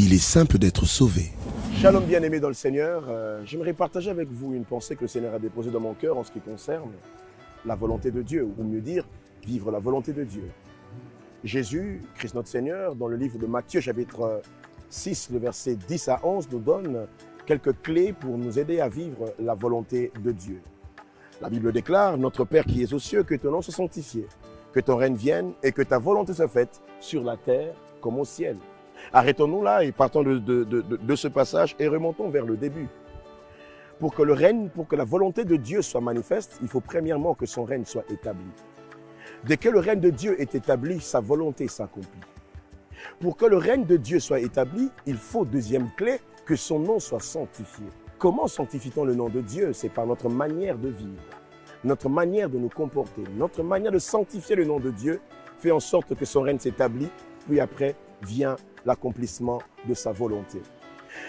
Il est simple d'être sauvé. Shalom bien-aimés dans le Seigneur, j'aimerais partager avec vous une pensée que le Seigneur a déposée dans mon cœur en ce qui concerne la volonté de Dieu, ou mieux dire, vivre la volonté de Dieu. Jésus, Christ notre Seigneur, dans le livre de Matthieu, chapitre 6, le verset 10 à 11, nous donne quelques clés pour nous aider à vivre la volonté de Dieu. La Bible déclare, « Notre Père qui es aux cieux, que ton nom soit sanctifié, que ton règne vienne et que ta volonté soit faite sur la terre comme au ciel. » Arrêtons-nous là et partons de ce passage et remontons vers le début. Pour que le règne, pour que la volonté de Dieu soit manifeste, il faut premièrement que son règne soit établi. Dès que le règne de Dieu est établi, sa volonté s'accomplit. Pour que le règne de Dieu soit établi, il faut, deuxième clé, que son nom soit sanctifié. Comment sanctifie-t-on le nom de Dieu? C'est par notre manière de vivre, notre manière de nous comporter, notre manière de sanctifier le nom de Dieu fait en sorte que son règne s'établit, puis après vient l'accomplissement de sa volonté.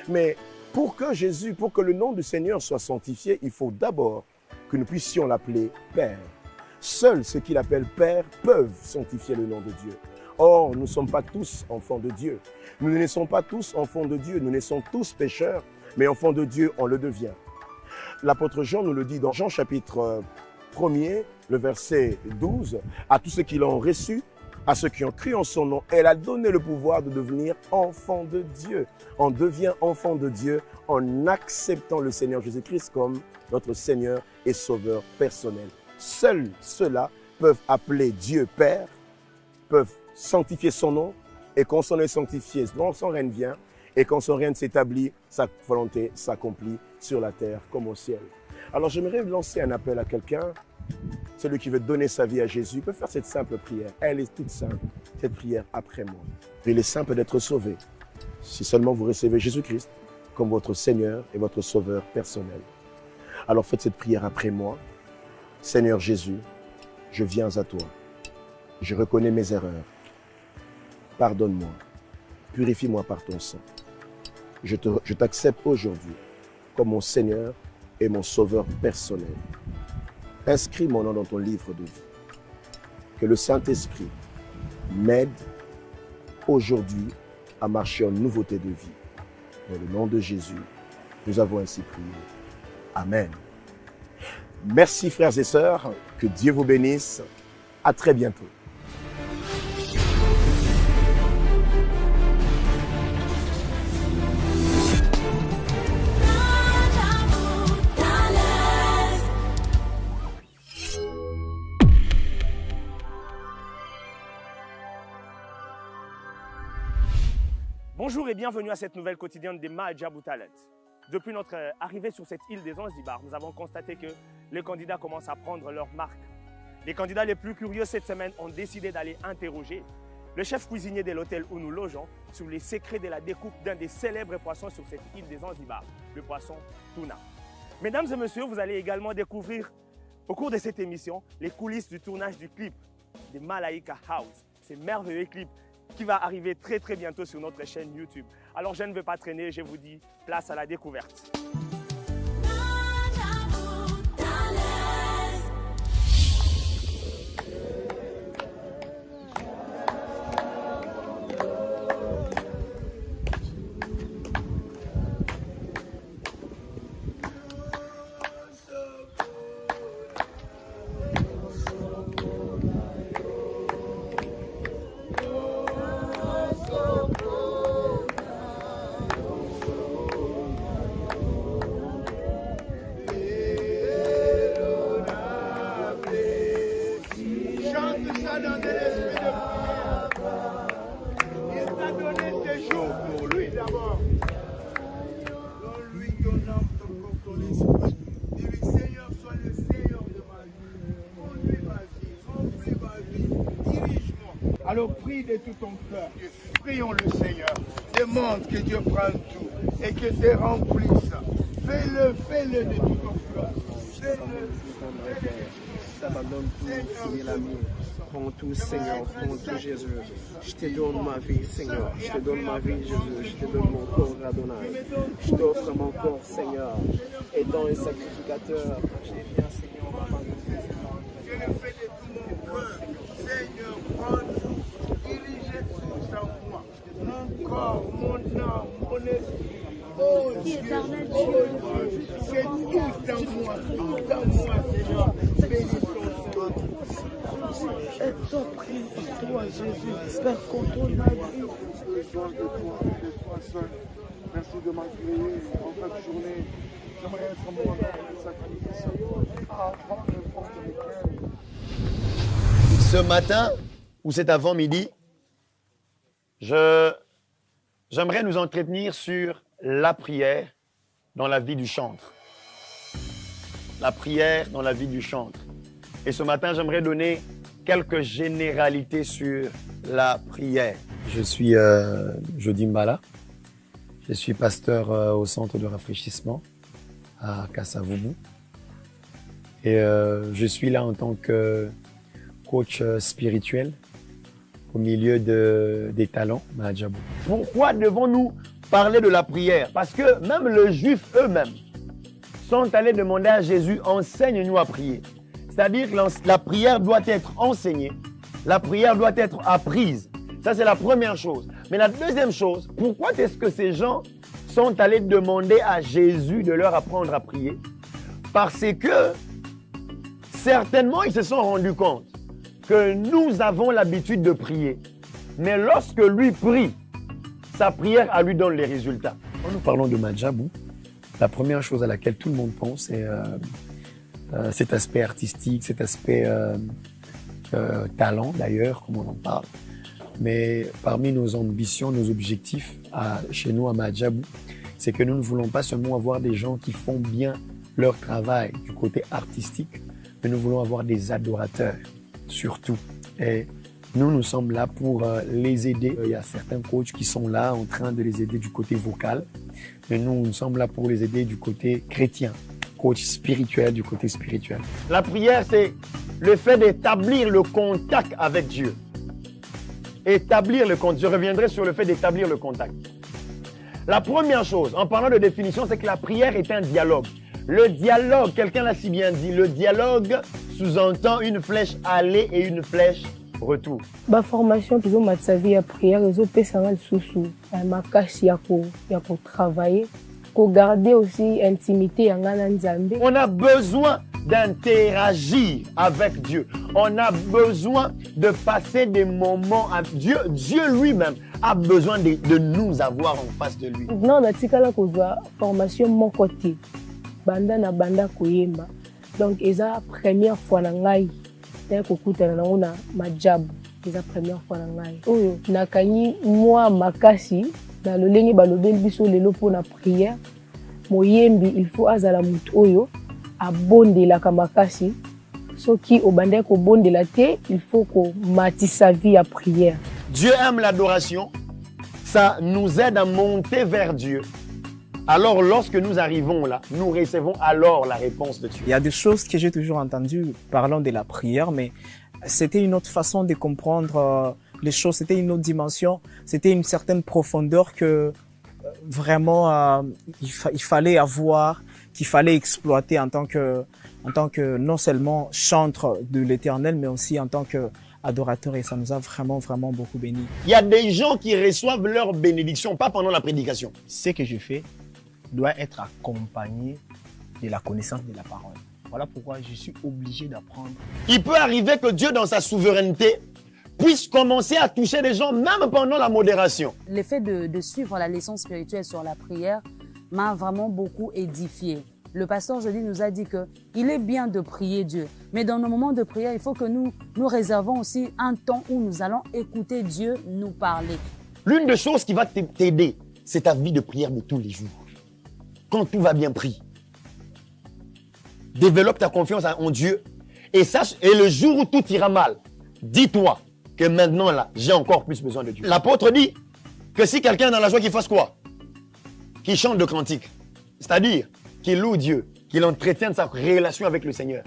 Mais pour que le nom du Seigneur soit sanctifié, il faut d'abord que nous puissions l'appeler Père. Seuls ceux qui l'appellent Père peuvent sanctifier le nom de Dieu. Or, nous ne sommes pas tous enfants de Dieu. Nous ne naissons pas tous enfants de Dieu. Nous naissons tous pécheurs, mais enfants de Dieu, on le devient. L'apôtre Jean nous le dit dans Jean chapitre 1er, le verset 12, « À tous ceux qui l'ont reçu, à ceux qui ont cru en son nom, elle a donné le pouvoir de devenir enfant de Dieu. » On devient enfant de Dieu en acceptant le Seigneur Jésus-Christ comme notre Seigneur et Sauveur personnel. Seuls ceux-là peuvent appeler Dieu Père, peuvent sanctifier son nom, et quand son nom est sanctifié, donc son règne vient, et quand son règne s'établit, sa volonté s'accomplit sur la terre comme au ciel. Alors j'aimerais lancer un appel à quelqu'un. Celui qui veut donner sa vie à Jésus peut faire cette simple prière. Elle est toute simple, cette prière après moi. Il est simple d'être sauvé si seulement vous recevez Jésus-Christ comme votre Seigneur et votre Sauveur personnel. Alors faites cette prière après moi. Seigneur Jésus, je viens à toi. Je reconnais mes erreurs. Pardonne-moi. Purifie-moi par ton sang. Je t'accepte aujourd'hui comme mon Seigneur et mon Sauveur personnel. Inscris mon nom dans ton livre de vie. Que le Saint-Esprit m'aide aujourd'hui à marcher en nouveauté de vie. Dans le nom de Jésus, nous avons ainsi prié. Amen. Merci frères et sœurs, que Dieu vous bénisse. À très bientôt. Bonjour et bienvenue à cette nouvelle quotidienne des Mahadjabou Talent. Depuis notre arrivée sur cette île des Zanzibar, nous avons constaté que les candidats commencent à prendre leur marque. Les candidats les plus curieux cette semaine ont décidé d'aller interroger le chef cuisinier de l'hôtel où nous logeons sur les secrets de la découpe d'un des célèbres poissons sur cette île des Zanzibar, le poisson tuna. Mesdames et messieurs, vous allez également découvrir au cours de cette émission les coulisses du tournage du clip de Malaika House, ces merveilleux clips qui va arriver très bientôt sur notre chaîne YouTube. Alors je ne vais pas traîner, je vous dis place à la découverte. Alors prie de tout ton cœur, prions le Seigneur, demande que Dieu prenne tout et que te remplisse. Fais-le de tout ton cœur. T'abandonne tout, Seigneur l'ami. Prends tout, Seigneur, prends tout, Jésus. Je te donne ma vie, Seigneur. Je te donne ma vie, Jésus. Je te donne mon corps, Adonai. Je t'offre mon corps, Seigneur. Aidant et sacrificateur. Je viens, Seigneur, maman. Je le fais de tout mon cœur. Seigneur, prends tout. Dirige tout en moi. Mon corps, mon âme, Oh Dieu, c'est tout dans moi, Seigneur. Bénis ton nom. Sois pris par toi, Jésus. Père, contrôle ma vie. J'ai besoin de toi seul. Merci de m'accueillir en fin de journée. J'aimerais être un moment de sacrifice. Avant de prendre le cœur. Ce matin, ou cet avant-midi, j'aimerais nous entretenir sur la prière dans la vie du chantre. La prière dans la vie du chantre. Et ce matin, j'aimerais donner quelques généralités sur la prière. Je suis Jody Mbala. Je suis pasteur au centre de rafraîchissement à Kasavubu. Et je suis là en tant que coach spirituel au milieu des talents à Adjabou. Pourquoi devons-nous parler de la prière? Parce que même les Juifs eux-mêmes sont allés demander à Jésus, enseigne-nous à prier. C'est-à-dire que la prière doit être enseignée, la prière doit être apprise. Ça, c'est la première chose. Mais la deuxième chose, pourquoi est-ce que ces gens sont allés demander à Jésus de leur apprendre à prier? Parce que certainement, ils se sont rendus compte que nous avons l'habitude de prier. Mais lorsque lui prie, sa prière à lui donne les résultats. Quand nous parlons de Madjabou, la première chose à laquelle tout le monde pense, c'est cet aspect artistique, cet aspect talent d'ailleurs, comme on en parle. Mais parmi nos ambitions, nos objectifs chez nous à Madjabou, c'est que nous ne voulons pas seulement avoir des gens qui font bien leur travail du côté artistique, mais nous voulons avoir des adorateurs, surtout. Et nous sommes là pour les aider. Il y a certains coachs qui sont là en train de les aider du côté vocal, mais nous sommes là pour les aider du côté chrétien, coach spirituel du côté spirituel. La prière, c'est le fait d'établir le contact avec Dieu. Établir le contact. Je reviendrai sur le fait d'établir le contact. La première chose, en parlant de définition, c'est que la prière est un dialogue. Le dialogue, quelqu'un l'a si bien dit, le dialogue sous-entend une flèche aller et une flèche retour. Ma formation, plus ou moins, sa vie à prière, ils ont payé ça mal sous ma cache, il y a pour travailler, pour garder aussi intimité en Nzambe. On a besoin d'interagir avec Dieu. On a besoin de passer des moments avec Dieu. Dieu lui-même a besoin de nous avoir en face de lui. Non, on a dit que la formation mon côté. Banda na banda koyemba. Donc, c'est la première fois que je suis na Madjabou. C'est la première fois que je suis nakani moi makasi na lolenge balobeli biso lelo pour la prière. Moyembi il faut azala mutu oyo abondela kamakasi. Soki obande ko bondela te, il faut ko mati sa vie à prière. Dieu aime l'adoration. Ça nous aide à monter vers Dieu. Alors, lorsque nous arrivons là, nous recevons alors la réponse de Dieu. Il y a des choses que j'ai toujours entendues parlant de la prière, mais c'était une autre façon de comprendre les choses, c'était une autre dimension, c'était une certaine profondeur que vraiment il fallait avoir, qu'il fallait exploiter en tant que non seulement chantre de l'Éternel, mais aussi en tant qu'adorateur, et ça nous a vraiment beaucoup bénis. Il y a des gens qui reçoivent leur bénédiction, pas pendant la prédication. Ce que je fais doit être accompagné de la connaissance de la parole. Voilà pourquoi je suis obligé d'apprendre. Il peut arriver que Dieu, dans sa souveraineté, puisse commencer à toucher les gens, même pendant la modération. Le fait de suivre la leçon spirituelle sur la prière m'a vraiment beaucoup édifié. Le pasteur Jody nous a dit qu'il est bien de prier Dieu, mais dans nos moments de prière, il faut que nous réservons aussi un temps où nous allons écouter Dieu nous parler. L'une des choses qui va t'aider, c'est ta vie de prière de tous les jours. Quand tout va bien, prie. Développe ta confiance en Dieu et sache, et le jour où tout ira mal, dis-toi que maintenant là, j'ai encore plus besoin de Dieu. L'apôtre dit que si quelqu'un est dans la joie, qu'il fasse quoi? Qu'il chante de cantiques. C'est-à-dire qu'il loue Dieu, qu'il entretienne sa relation avec le Seigneur.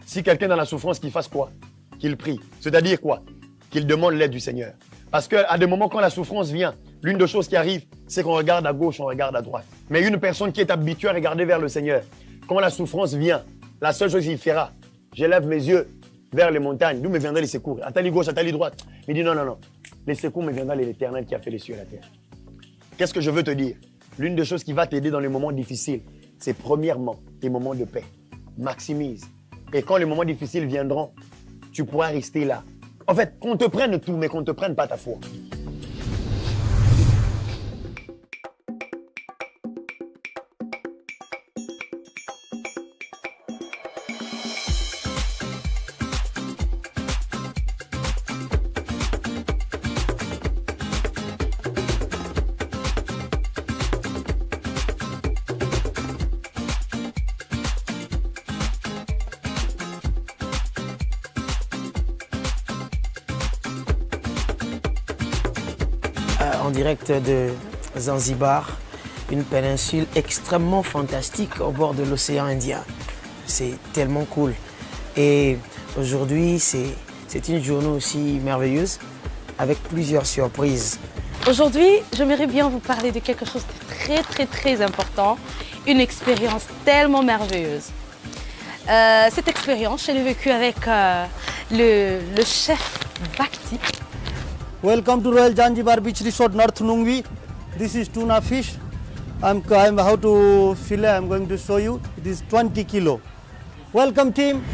Si quelqu'un est dans la souffrance, qu'il fasse quoi? Qu'il prie. C'est-à-dire quoi? Qu'il demande l'aide du Seigneur. Parce qu'à des moments quand la souffrance vient, l'une des choses qui arrive, c'est qu'on regarde à gauche, on regarde à droite. Mais une personne qui est habituée à regarder vers le Seigneur, quand la souffrance vient, la seule chose qu'il fera, j'élève mes yeux vers les montagnes, d'où me viendra les secours. À tali gauche, à tali droite. Il dit non. Les secours me viendront de l'Éternel qui a fait les cieux et la terre. Qu'est-ce que je veux te dire? l'une des choses qui va t'aider dans les moments difficiles, c'est premièrement tes moments de paix. Maximise. Et quand les moments difficiles viendront, tu pourras rester là. En fait, qu'on te prenne tout, mais qu'on ne te prenne pas ta foi. En direct de Zanzibar, une péninsule extrêmement fantastique au bord de l'océan Indien. C'est tellement cool. Et aujourd'hui, c'est une journée aussi merveilleuse avec plusieurs surprises. Aujourd'hui, j'aimerais bien vous parler de quelque chose de très important, une expérience tellement merveilleuse. Cette expérience, je l'ai vécue avec le chef Bhakti. Welcome to Royal Zanzibar Beach Resort, North Nungwi. This is tuna fish. I'm how to fillet. I'm going to show you. It is 20 kilo. Welcome, team.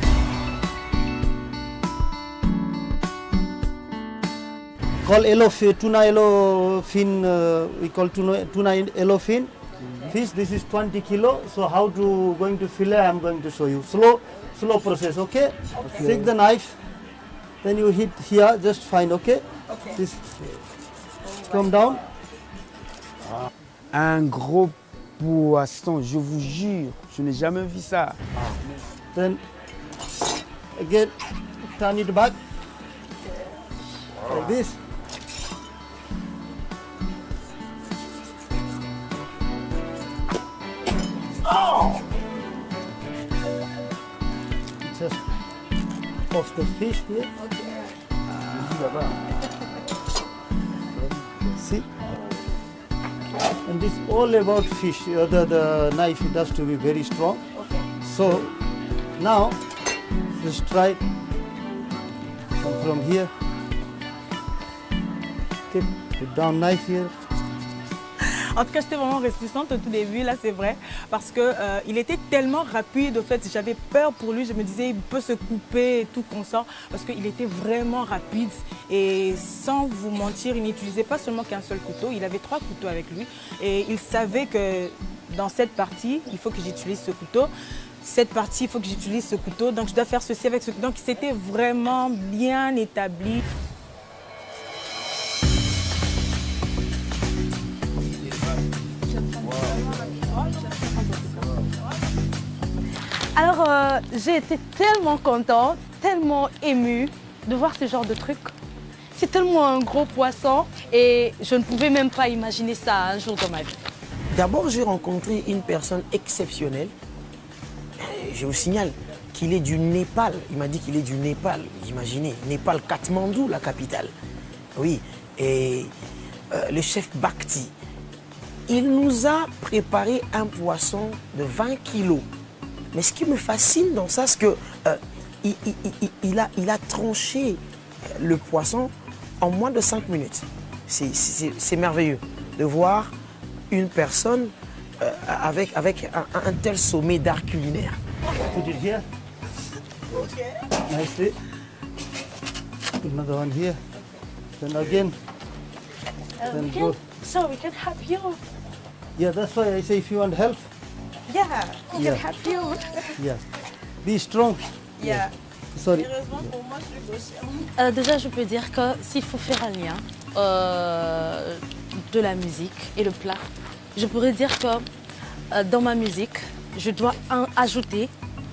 Call tuna yellowfin. We call tuna yellowfin fish. This is 20 kilo. So how to going to fillet? I'm going to show you. Slow process. Okay. Take the knife. Then you hit here. Just fine. Okay. This, come down. Un gros poisson, je vous jure, je n'ai jamais vu ça. Then again, turn it back like this. Oh! Just off the fish here. See, and this all about fish. The knife, it has to be very strong. Okay. So now just try from here. Okay, put down knife here. En tout cas, j'étais vraiment réticente au tout début, là c'est vrai, parce que il était tellement rapide, au fait, j'avais peur pour lui, je me disais il peut se couper et tout qu'on sort, parce qu'il était vraiment rapide et sans vous mentir, il n'utilisait pas seulement qu'un seul couteau, il avait 3 couteaux avec lui et il savait que dans cette partie, il faut que j'utilise ce couteau. Cette partie, il faut que j'utilise ce couteau, donc je dois faire ceci avec ce couteau. Donc c'était vraiment bien établi. Alors, j'ai été tellement contente, tellement émue de voir ce genre de truc. C'est tellement un gros poisson et je ne pouvais même pas imaginer ça un jour dans ma vie. D'abord, j'ai rencontré une personne exceptionnelle. Je vous signale qu'il est du Népal. Il m'a dit qu'il est du Népal. Imaginez, Népal, Katmandou, la capitale. Oui, et le chef Bhakti, il nous a préparé un poisson de 20 kilos. Mais ce qui me fascine dans ça, c'est qu'il a tranché le poisson en moins de 5 minutes. C'est merveilleux de voir une personne avec un tel sommet d'art culinaire. Put it here. Okay. Nicely. Another one here. Then again. Then go. So we can help you. Yeah, that's why I say if you want help. Yeah, we Yeah. can help you. Yeah. Be strong. Yeah. Sorry. Heureusement pour moi, je suis gauchère. Déjà, je peux dire que s'il faut faire un lien de la musique et le plat, je pourrais dire que dans ma musique, je dois ajouter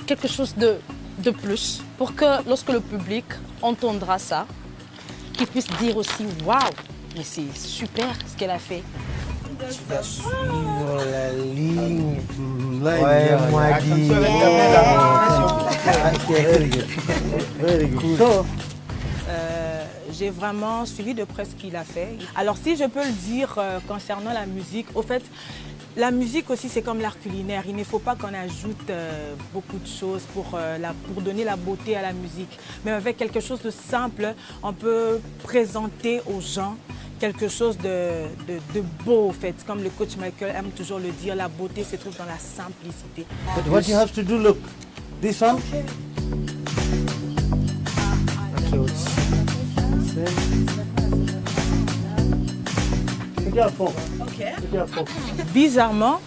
quelque chose de plus pour que lorsque le public entendra ça, qu'il puisse dire aussi « Waouh, mais c'est super ce qu'elle a fait ». Tu vas suivre la ligne. Ouais, moi dit. Very good. So, J'ai vraiment suivi de près ce qu'il a fait. Alors si je peux le dire concernant la musique, au fait, la musique aussi c'est comme l'art culinaire. Il ne faut pas qu'on ajoute beaucoup de choses pour donner la beauté à la musique. Mais avec quelque chose de simple, on peut présenter aux gens quelque chose de beau, en fait. Comme le coach Michael aime toujours le dire, la beauté se trouve dans la simplicité. But what you have to do, look, this one. Bizarrement,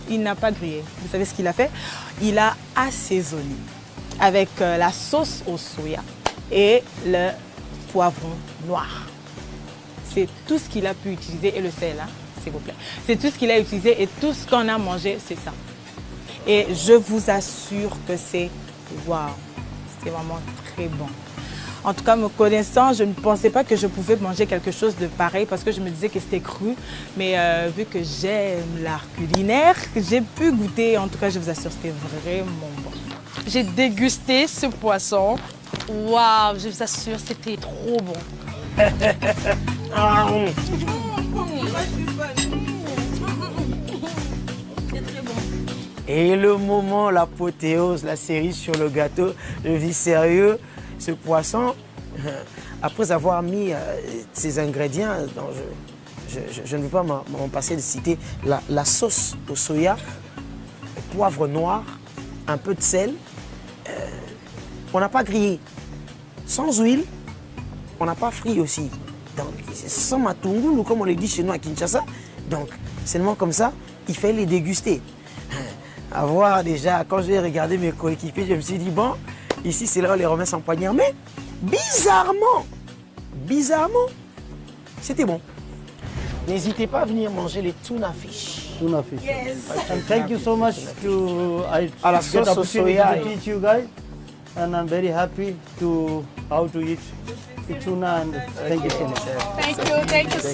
il n'a pas grillé. Vous savez ce qu'il a fait? Il a assaisonné avec la sauce au soya et le poivron noir. C'est tout ce qu'il a pu utiliser, et le sel, hein, s'il vous plaît. C'est tout ce qu'il a utilisé et tout ce qu'on a mangé, c'est ça. Et je vous assure que c'est waouh, c'est vraiment très bon. En tout cas, me connaissant, je ne pensais pas que je pouvais manger quelque chose de pareil parce que je me disais que c'était cru. Mais vu que j'aime l'art culinaire, j'ai pu goûter. En tout cas, je vous assure, c'était vraiment bon. J'ai dégusté ce poisson. Waouh, je vous assure, c'était trop bon. Et le moment, l'apothéose, la cerise sur le gâteau, je dis sérieux, ce poisson, après avoir mis ces ingrédients, je ne veux pas m'en passer de citer, la sauce au soya, le poivre noir, un peu de sel, on n'a pas grillé. Sans huile, on n'a pas frit aussi. Donc, sans matungulu, comme on le dit chez nous à Kinshasa. Donc, seulement comme ça, il fallait les déguster. Avoir déjà, quand j'ai regardé mes coéquipiers, je me suis dit, bon, ici c'est là où les remet sans poignard. Mais bizarrement, c'était bon. N'hésitez pas à venir manger les tuna fish. Tuna fish. Yes. And thank you so much to à la get sauce au opportunity soya. to teach you guys. And I'm very happy to how to eat the tuna. And thank you so much. Thank you, sir.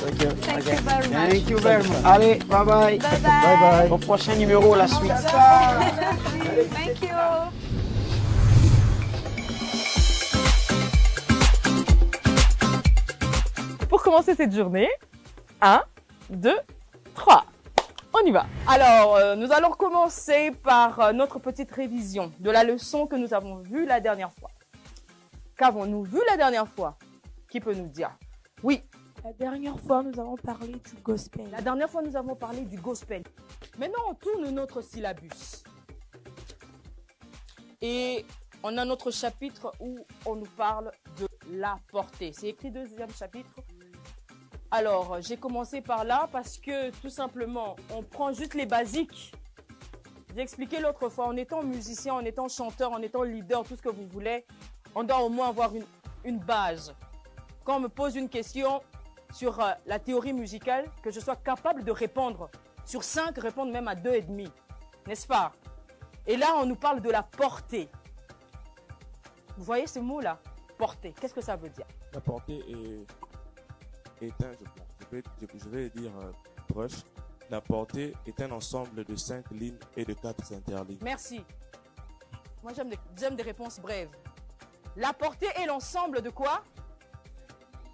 Thank you. Thank you very much. Thank you very much. Allez, bye bye. Bye bye. Au prochain numéro, la suite. Thank you. Pour commencer cette journée, 1, 2, 3. On y va. Alors, nous allons commencer par notre petite révision de la leçon que nous avons vue la dernière fois. Qu'avons-nous vu la dernière fois? Qui peut nous dire? Oui. La dernière fois, nous avons parlé du gospel. La dernière fois, nous avons parlé du gospel. Maintenant, on tourne notre syllabus. Et on a notre chapitre où on nous parle de la portée. C'est écrit deuxième chapitre. Alors, j'ai commencé par là parce que, tout simplement, on prend juste les basiques. J'ai expliqué l'autre fois, en étant musicien, en étant chanteur, en étant leader, tout ce que vous voulez, on doit au moins avoir une base. Quand on me pose une question sur la théorie musicale, que je sois capable de répondre. Sur 5, répondre même à 2,5. N'est-ce pas? Et là, on nous parle de la portée. Vous voyez ce mot-là? Portée. Qu'est-ce que ça veut dire? La portée est je vais dire proche. La portée est un ensemble de 5 lignes et de 4 interlignes. Merci. Moi, j'aime des réponses brèves. La portée est l'ensemble de quoi?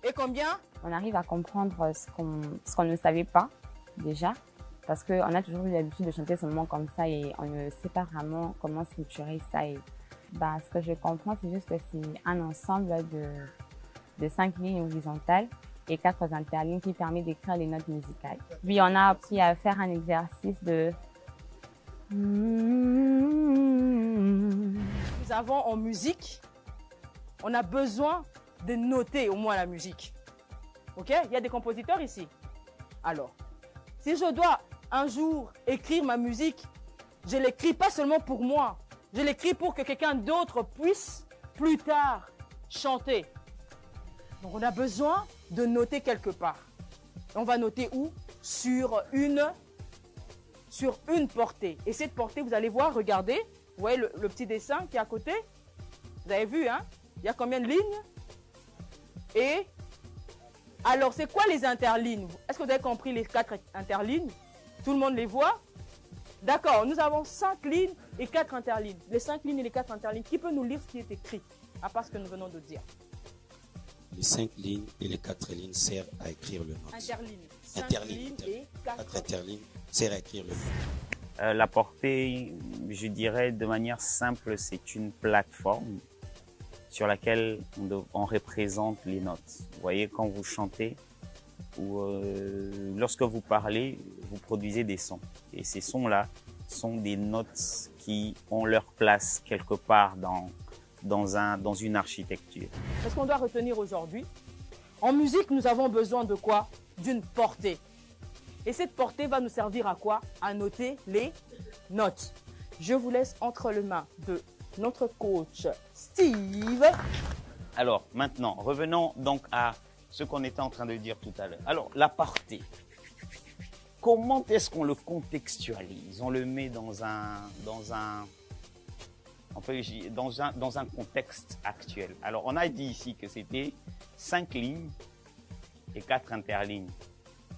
Et combien? On arrive à comprendre ce qu'on ne savait pas déjà, parce qu'on a toujours eu l'habitude de chanter seulement comme ça et on ne sait pas vraiment comment structurer ça. Et ce que je comprends, c'est juste que c'est un ensemble de 5 lignes horizontales et 4 interlignes qui permet d'écrire les notes musicales. Puis on a appris à faire un exercice de... Nous avons en musique, on a besoin de noter au moins la musique. Ok? Il y a des compositeurs ici. Alors, si je dois un jour écrire ma musique, je ne l'écris pas seulement pour moi. Je l'écris pour que quelqu'un d'autre puisse plus tard chanter. Donc on a besoin de noter quelque part. On va noter où? Sur une portée. Et cette portée, vous allez voir, regardez, vous voyez le petit dessin qui est à côté? Vous avez vu, hein? Il y a combien de lignes? Et alors, c'est quoi les interlignes? Est-ce que vous avez compris les 4 interlignes? Tout le monde les voit? D'accord, nous avons 5 lignes et 4 interlignes. Les 5 lignes et les 4 interlignes, qui peut nous lire ce qui est écrit, à part ce que nous venons de dire? Les 5 lignes et les 4 lignes servent à écrire le note. Interlignes. 5 Interlignes. lignes et 4 interlignes servent à écrire le note. La portée, je dirais de manière simple, c'est une plateforme sur laquelle on représente les notes. Vous voyez, quand vous chantez, lorsque vous parlez, vous produisez des sons. Et ces sons-là sont des notes qui ont leur place quelque part dans une architecture. Qu'est-ce qu'on doit retenir aujourd'hui? En musique, nous avons besoin de quoi? D'une portée. Et cette portée va nous servir à quoi? À noter les notes. Je vous laisse entre les mains de notre coach Steve. Alors maintenant, revenons donc à ce qu'on était en train de dire tout à l'heure. Alors la portée. Comment est-ce qu'on le contextualise? On le met dans un contexte actuel. Alors, on a dit ici que c'était 5 lignes et 4 interlignes.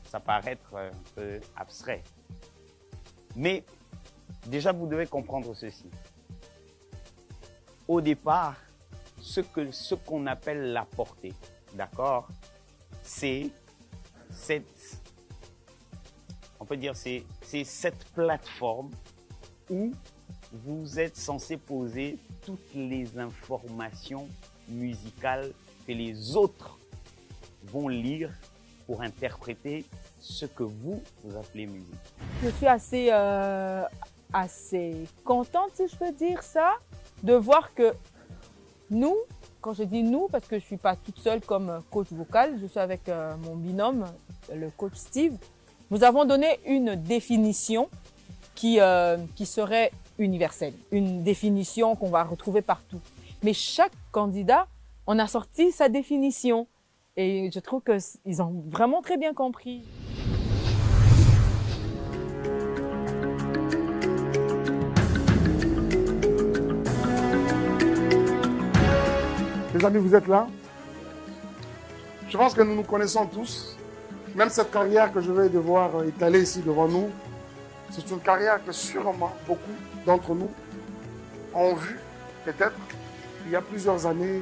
Ça paraît être un peu abstrait. Mais, déjà, vous devez comprendre ceci. Au départ, ce qu'on appelle la portée, d'accord? C'est cette plateforme où vous êtes censé poser toutes les informations musicales que les autres vont lire pour interpréter ce que vous appelez musique. Je suis assez contente, si je peux dire ça, de voir que nous, quand je dis nous, parce que je ne suis pas toute seule comme coach vocal, je suis avec mon binôme, le coach Steve, nous avons donné une définition qui serait universelle, une définition qu'on va retrouver partout. Mais chaque candidat, on a sorti sa définition et je trouve qu'ils ont vraiment très bien compris. Les amis, vous êtes là? Je pense que nous nous connaissons tous. Même cette carrière que je vais devoir étaler ici devant nous, c'est une carrière que sûrement beaucoup d'entre nous ont vue, peut-être, il y a plusieurs années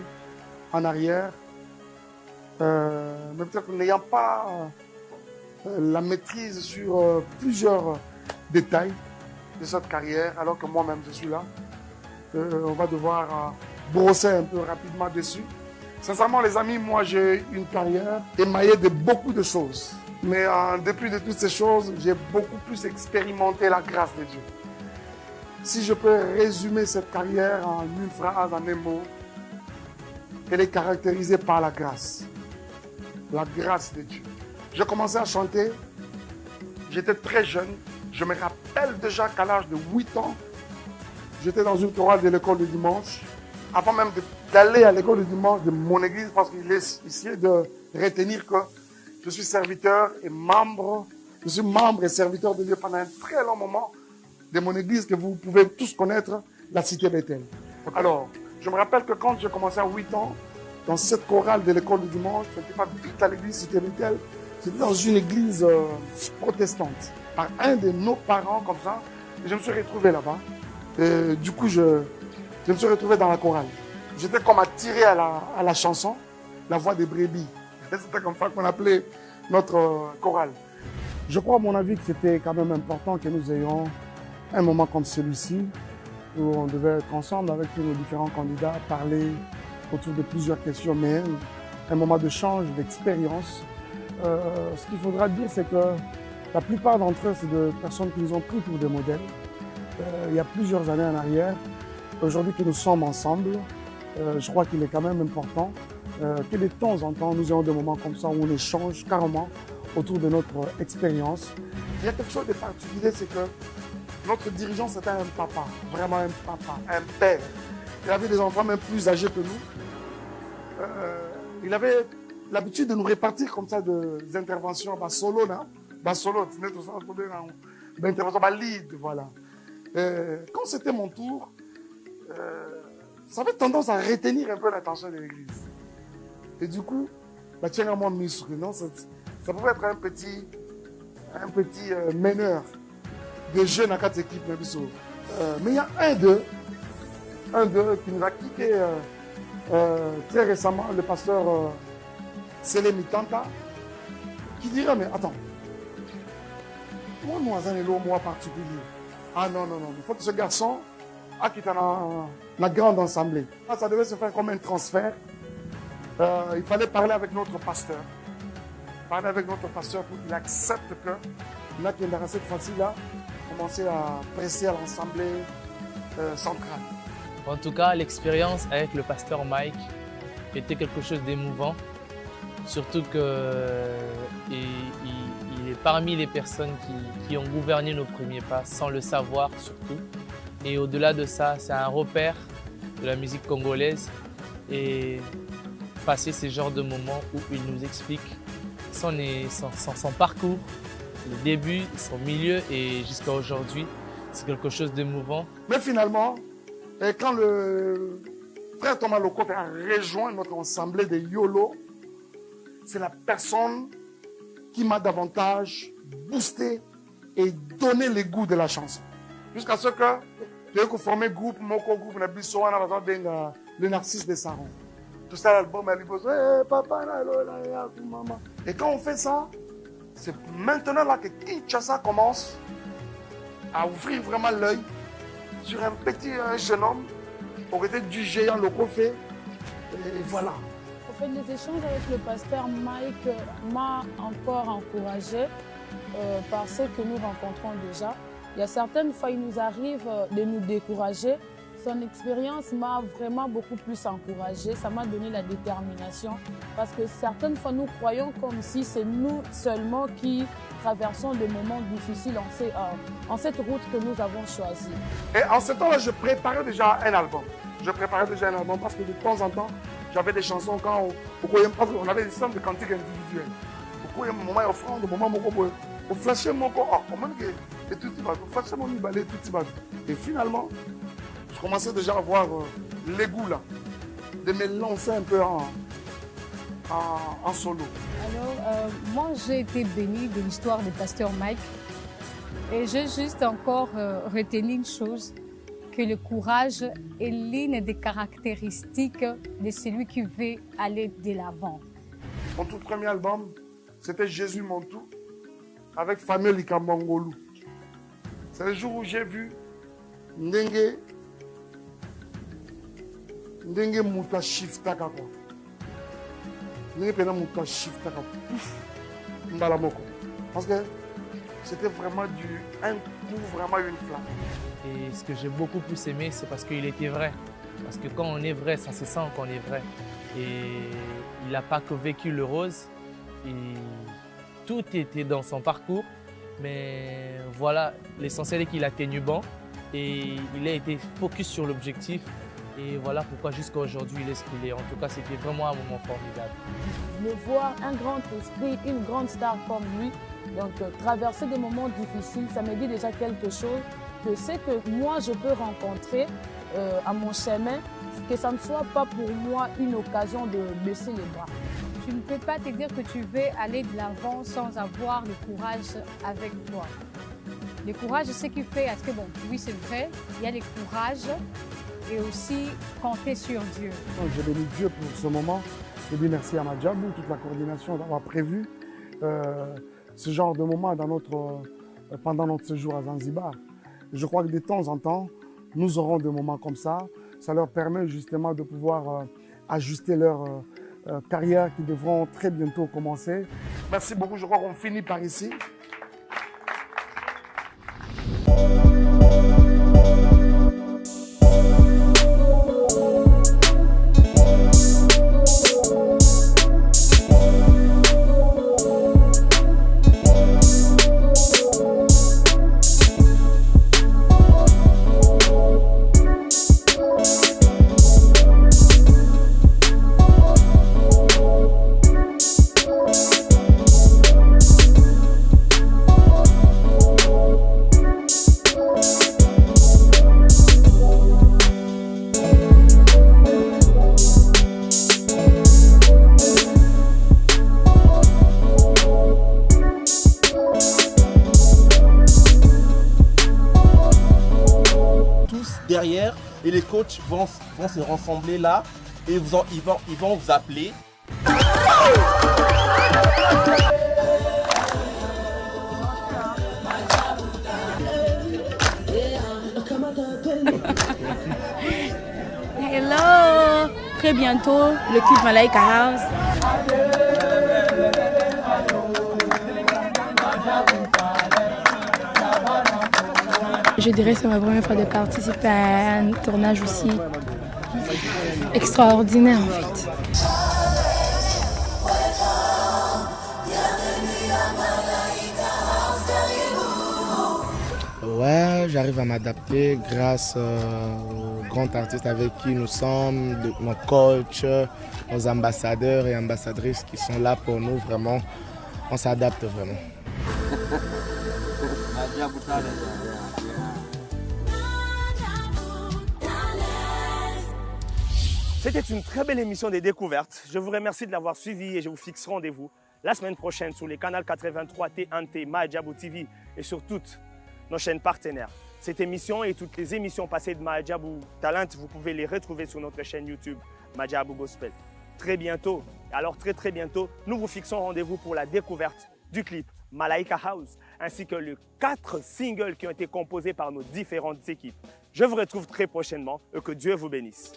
en arrière, mais peut-être n'ayant pas la maîtrise sur plusieurs détails de cette carrière, alors que moi-même je suis là. On va devoir brosser un peu rapidement dessus. Sincèrement, les amis, moi j'ai une carrière émaillée de beaucoup de choses. Mais en dépit de toutes ces choses, j'ai beaucoup plus expérimenté la grâce de Dieu. Si je peux résumer cette carrière en une phrase, en un mot, elle est caractérisée par la grâce. La grâce de Dieu. J'ai commencé à chanter, j'étais très jeune. Je me rappelle déjà qu'à l'âge de 8 ans, j'étais dans une chorale de l'école du dimanche. Avant même d'aller à l'école du dimanche de mon église, parce qu'il essayait de retenir que je suis serviteur et membre, je suis membre et serviteur de Dieu pendant un très long moment de mon église que vous pouvez tous connaître, la Cité Bethel. Alors, je me rappelle que quand j'ai commencé à 8 ans, dans cette chorale de l'école du dimanche, je n'étais pas vite à l'église Cité Bethel, j'étais dans une église protestante, par un de nos parents comme ça, et je me suis retrouvé là-bas. Du coup, je me suis retrouvé dans la chorale. J'étais comme attiré à la chanson, la voix des brebis. C'était comme ça qu'on appelait notre chorale. Je crois, à mon avis, que c'était quand même important que nous ayons un moment comme celui-ci, où on devait être ensemble avec tous nos différents candidats, parler autour de plusieurs questions, mais un moment de change, d'expérience. Ce qu'il faudra dire, c'est que la plupart d'entre eux, c'est des personnes qui nous ont pris pour des modèles. Il y a plusieurs années en arrière. Aujourd'hui que nous sommes ensemble, je crois qu'il est quand même important que de temps en temps, nous ayons des moments comme ça où on échange carrément autour de notre expérience. Il y a quelque chose de particulier, c'est que notre dirigeant, c'était un papa, vraiment un papa, un père. Il avait des enfants même plus âgés que nous. Il avait l'habitude de nous répartir comme ça des interventions solo, solo, d'intervention, lead, voilà. Quand c'était mon tour, ça avait tendance à retenir un peu l'attention de l'église. Et du coup, tiens à moi, ça pouvait être un petit meneur de jeunes à 4 équipes. Mais il y a un d'eux qui nous a quitté très récemment, le pasteur Selemi Tanta, qui dirait, mais attends, moi, moi particulier. Ah non, il faut que ce garçon quitte la grande assemblée. Ça devait se faire comme un transfert. Il fallait parler avec notre pasteur. parlé avec notre pasteur pour qu'il accepte que là, qui est dans cette fois-ci-là, commencer à presser à l'Assemblée centrale. En tout cas, l'expérience avec le pasteur Mike était quelque chose d'émouvant, surtout qu'il est parmi les personnes qui ont gouverné nos premiers pas, sans le savoir surtout. Et au-delà de ça, c'est un repère de la musique congolaise. Et passer ces genres de moments où il nous explique son parcours, le début, son milieu et jusqu'à aujourd'hui, c'est quelque chose d'émouvant. Mais finalement, quand le frère Thomas Locotte a rejoint notre assemblée de YOLO, c'est la personne qui m'a davantage boosté et donné le goût de la chanson. Jusqu'à ce que j'ai formé groupe, mon groupe, le Narcisse de Saron. Tout ça, l'album, elle dit, papa, maman. Et quand on fait ça, c'est maintenant là que Kinshasa commence à ouvrir vraiment l'œil sur un jeune homme aurait été du géant Lokofé. Et voilà. En fait, les échanges avec le pasteur Mike m'a encore encouragé par ce que nous rencontrons déjà. Il y a certaines fois, il nous arrive de nous décourager. Son expérience m'a vraiment beaucoup plus encouragée. Ça m'a donné la détermination parce que certaines fois, nous croyons comme si c'est nous seulement qui traversons des moments difficiles en cette route que nous avons choisie. Et en ce temps-là, je préparais déjà un album. Parce que de temps en temps, j'avais des chansons quand on avait des systèmes de cantiques individuels. Au moment où offrande, au moment où on flashait mon corps, et finalement, je commençais déjà à avoir les goûts là, de me lancer un peu en solo. Alors, moi j'ai été bénie de l'histoire du pasteur Mike et j'ai juste encore retenu une chose, que le courage est l'une des caractéristiques de celui qui veut aller de l'avant. Mon tout premier album, c'était Jésus mon tout, avec Fameux Likambangolu. C'est le jour où j'ai vu Ndenge Mouta Shiftaka quoi. Ndenge Pena Mouta Shiftaka. Mbalamoko. Parce que c'était vraiment un coup, vraiment une flamme. Et ce que j'ai beaucoup plus aimé, c'est parce qu'il était vrai. Parce que quand on est vrai, ça se sent qu'on est vrai. Et il n'a pas que vécu le rose. Et tout était dans son parcours. Mais voilà, l'essentiel est qu'il a tenu bon. Et il a été focus sur l'objectif. Et voilà pourquoi jusqu'à aujourd'hui, il est ce qu'il est. En tout cas, c'était vraiment un moment formidable. De voir un grand esprit, une grande star comme lui, donc traverser des moments difficiles, ça me dit déjà quelque chose. Que c'est que moi, je peux rencontrer à mon chemin, que ça ne soit pas pour moi une occasion de baisser les bras. Tu ne peux pas te dire que tu veux aller de l'avant sans avoir le courage avec toi. Le courage, c'est ce qui fait, parce que bon, oui, c'est vrai, il y a le courage et aussi compter sur Dieu. Je bénis Dieu pour ce moment. Je dis merci à Madjabou, toute la coordination d'avoir prévu ce genre de moment pendant notre séjour à Zanzibar. Je crois que de temps en temps, nous aurons des moments comme ça. Ça leur permet justement de pouvoir ajuster leur carrière qui devront très bientôt commencer. Merci beaucoup, je crois qu'on finit par ici. Derrière et les coachs vont se rassembler là et ils vont vous appeler. Hello! Très bientôt, le clip Malaika House. Je dirais que c'est ma première fois de participer à un tournage aussi extraordinaire en fait. Ouais, j'arrive à m'adapter grâce aux grands artistes avec qui nous sommes, nos coachs, nos ambassadeurs et ambassadrices qui sont là pour nous. Vraiment, on s'adapte vraiment. C'était une très belle émission des découvertes. Je vous remercie de l'avoir suivi et je vous fixe rendez-vous la semaine prochaine sur les canaux 83 TNT, Mahadjabou TV et sur toutes nos chaînes partenaires. Cette émission et toutes les émissions passées de Mahadjabou Talent, vous pouvez les retrouver sur notre chaîne YouTube Mahadjabou Gospel. Très bientôt, alors très bientôt, nous vous fixons rendez-vous pour la découverte du clip Malaika House, ainsi que les 4 singles qui ont été composés par nos différentes équipes. Je vous retrouve très prochainement et que Dieu vous bénisse.